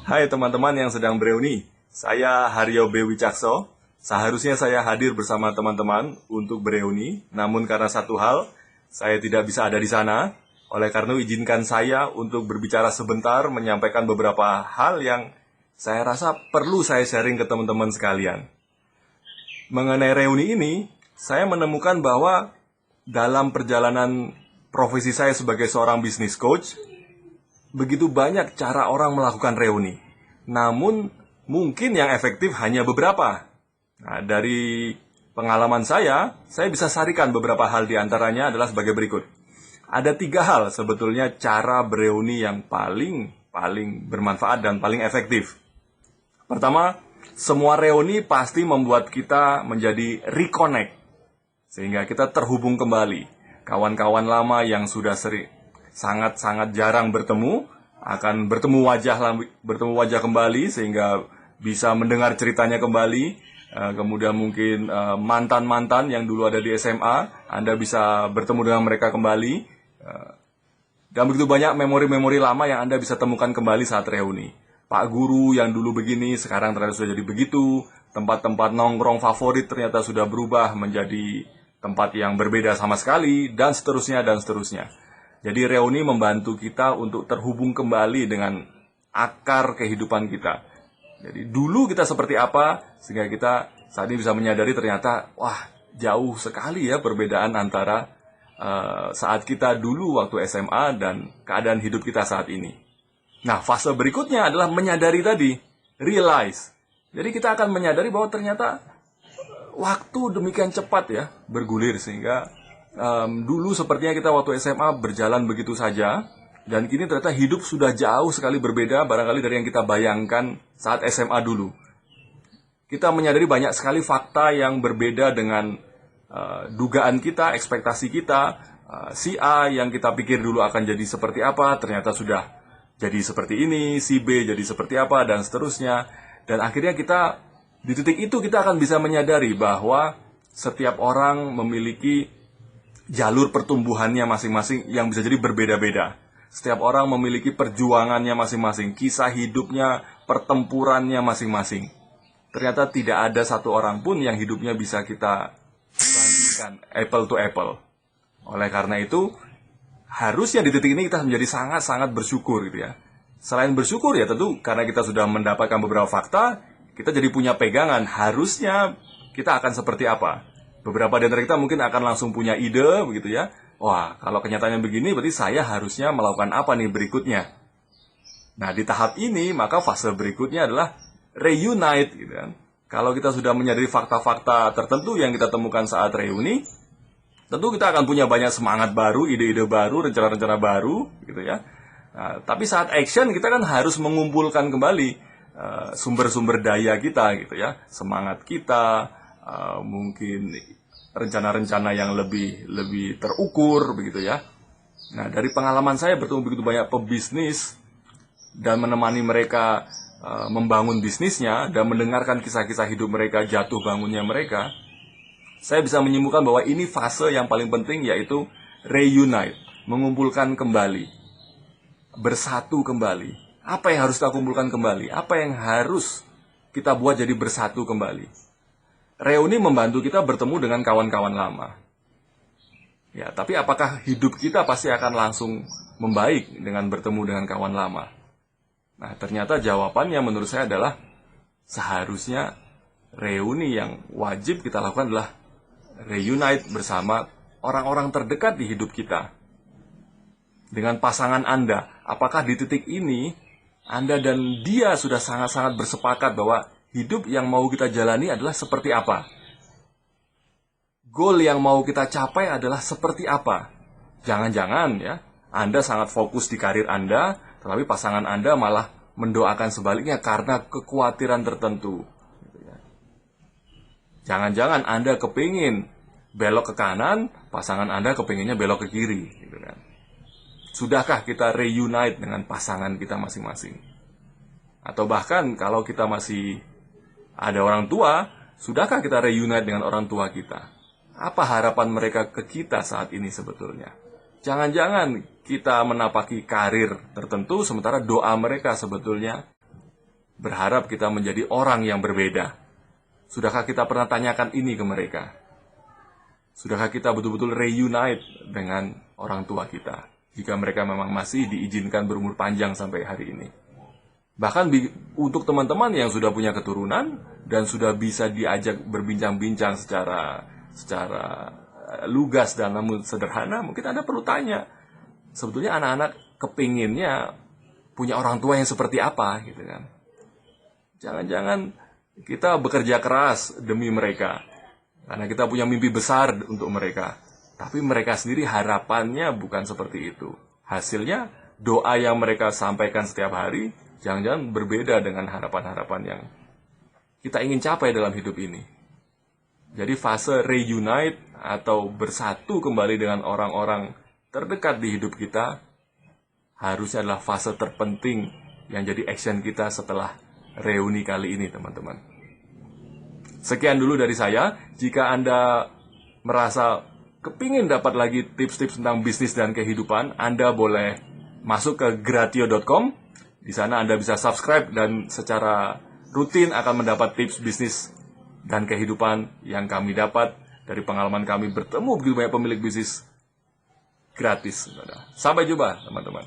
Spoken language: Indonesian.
Hai teman-teman yang sedang bereuni, saya Haryo B. Wicakso. Seharusnya saya hadir bersama teman-teman untuk bereuni, namun karena satu hal, saya tidak bisa ada di sana. Oleh karena itu, izinkan saya untuk berbicara sebentar, menyampaikan beberapa hal yang saya rasa perlu saya sharing ke teman-teman sekalian. Mengenai reuni ini, saya menemukan bahwa dalam perjalanan profesi saya sebagai seorang business coach, begitu banyak cara orang melakukan reuni. Namun, mungkin yang efektif hanya beberapa. Nah, dari pengalaman saya bisa sarikan beberapa hal di antaranya adalah sebagai berikut. Ada 3 hal sebetulnya cara bereuni yang paling bermanfaat dan paling efektif. Pertama, semua reuni pasti membuat kita menjadi reconnect. Sehingga kita terhubung kembali. Kawan-kawan lama yang sudah sangat-sangat jarang bertemu akan bertemu wajah kembali sehingga bisa mendengar ceritanya kembali. Kemudian mungkin mantan-mantan yang dulu ada di SMA, Anda bisa bertemu dengan mereka kembali. Dan begitu banyak memori-memori lama yang Anda bisa temukan kembali saat reuni. Pak guru yang dulu begini sekarang ternyata sudah jadi begitu. Tempat-tempat nongkrong favorit ternyata sudah berubah menjadi tempat yang berbeda sama sekali, dan seterusnya dan seterusnya. Jadi reuni membantu kita untuk terhubung kembali dengan akar kehidupan kita. Jadi dulu kita seperti apa, sehingga kita saat ini bisa menyadari ternyata, wah, jauh sekali ya perbedaan antara saat kita dulu waktu SMA dan keadaan hidup kita saat ini. Nah, fase berikutnya adalah menyadari tadi, realize. Jadi kita akan menyadari bahwa ternyata waktu demikian cepat ya bergulir, sehingga dulu sepertinya kita waktu SMA berjalan begitu saja, dan kini ternyata hidup sudah jauh sekali berbeda barangkali dari yang kita bayangkan saat SMA dulu. Kita menyadari banyak sekali fakta yang berbeda dengan dugaan kita, ekspektasi kita. Si A yang kita pikir dulu akan jadi seperti apa, ternyata sudah jadi seperti ini, si B jadi seperti apa, dan seterusnya. Dan akhirnya kita, di titik itu kita akan bisa menyadari bahwa setiap orang memiliki jalur pertumbuhannya masing-masing yang bisa jadi berbeda-beda. Setiap orang memiliki perjuangannya masing-masing, kisah hidupnya, pertempurannya masing-masing. Ternyata tidak ada satu orang pun yang hidupnya bisa kita bandingkan apple to apple. Oleh karena itu, harusnya di titik ini kita menjadi sangat-sangat bersyukur gitu ya. Selain bersyukur ya tentu karena kita sudah mendapatkan beberapa fakta, kita jadi punya pegangan harusnya kita akan seperti apa. Beberapa dari kita mungkin akan langsung punya ide begitu ya. Wah, kalau kenyataannya begini berarti saya harusnya melakukan apa nih berikutnya. Nah, di tahap ini maka fase berikutnya adalah reunite gitu kan. Kalau kita sudah menyadari fakta-fakta tertentu yang kita temukan saat reuni, tentu kita akan punya banyak semangat baru, ide-ide baru, rencana-rencana baru gitu ya. Nah, tapi saat action kita kan harus mengumpulkan kembali sumber-sumber daya kita gitu ya. Semangat kita, mungkin rencana-rencana yang lebih terukur begitu ya. Nah, dari pengalaman saya bertemu begitu banyak pebisnis dan menemani mereka membangun bisnisnya dan mendengarkan kisah-kisah hidup mereka, jatuh bangunnya mereka, saya bisa menyimpulkan bahwa ini fase yang paling penting, yaitu reunite, mengumpulkan kembali, bersatu kembali. Apa yang harus kita kumpulkan kembali? Apa yang harus kita buat jadi bersatu kembali? Reuni membantu kita bertemu dengan kawan-kawan lama. Ya, tapi apakah hidup kita pasti akan langsung membaik dengan bertemu dengan kawan lama? Nah, ternyata jawabannya menurut saya adalah seharusnya reuni yang wajib kita lakukan adalah reunite bersama orang-orang terdekat di hidup kita. Dengan pasangan Anda, apakah di titik ini Anda dan dia sudah sangat-sangat bersepakat bahwa hidup yang mau kita jalani adalah seperti apa? Goal yang mau kita capai adalah seperti apa? Jangan-jangan ya, Anda sangat fokus di karir Anda, tetapi pasangan Anda malah mendoakan sebaliknya karena kekhawatiran tertentu. Jangan-jangan Anda kepingin belok ke kanan, pasangan Anda kepinginnya belok ke kiri. Gitu kan. Sudahkah kita reunite dengan pasangan kita masing-masing? Atau bahkan kalau kita masih ada orang tua, sudahkah kita reunite dengan orang tua kita? Apa harapan mereka ke kita saat ini sebetulnya? Jangan-jangan kita menapaki karir tertentu, sementara doa mereka sebetulnya berharap kita menjadi orang yang berbeda. Sudahkah kita pernah tanyakan ini ke mereka? Sudahkah kita betul-betul reunite dengan orang tua kita, jika mereka memang masih diizinkan berumur panjang sampai hari ini? Bahkan untuk teman-teman yang sudah punya keturunan dan sudah bisa diajak berbincang-bincang secara lugas dan namun sederhana, mungkin Anda perlu tanya, sebetulnya anak-anak kepinginnya punya orang tua yang seperti apa, gitu kan? Jangan-jangan kita bekerja keras demi mereka, karena kita punya mimpi besar untuk mereka. Tapi mereka sendiri harapannya bukan seperti itu. Hasilnya, doa yang mereka sampaikan setiap hari, jangan-jangan berbeda dengan harapan-harapan yang kita ingin capai dalam hidup ini. Jadi fase reunite atau bersatu kembali dengan orang-orang terdekat di hidup kita, harusnya adalah fase terpenting yang jadi action kita setelah reuni kali ini, teman-teman. Sekian dulu dari saya. Jika Anda merasa kepingin dapat lagi tips-tips tentang bisnis dan kehidupan, Anda boleh masuk ke gratio.com. Di sana Anda bisa subscribe dan secara rutin akan mendapat tips bisnis dan kehidupan yang kami dapat dari pengalaman kami bertemu begitu banyak pemilik bisnis gratis. Sampai jumpa, teman-teman.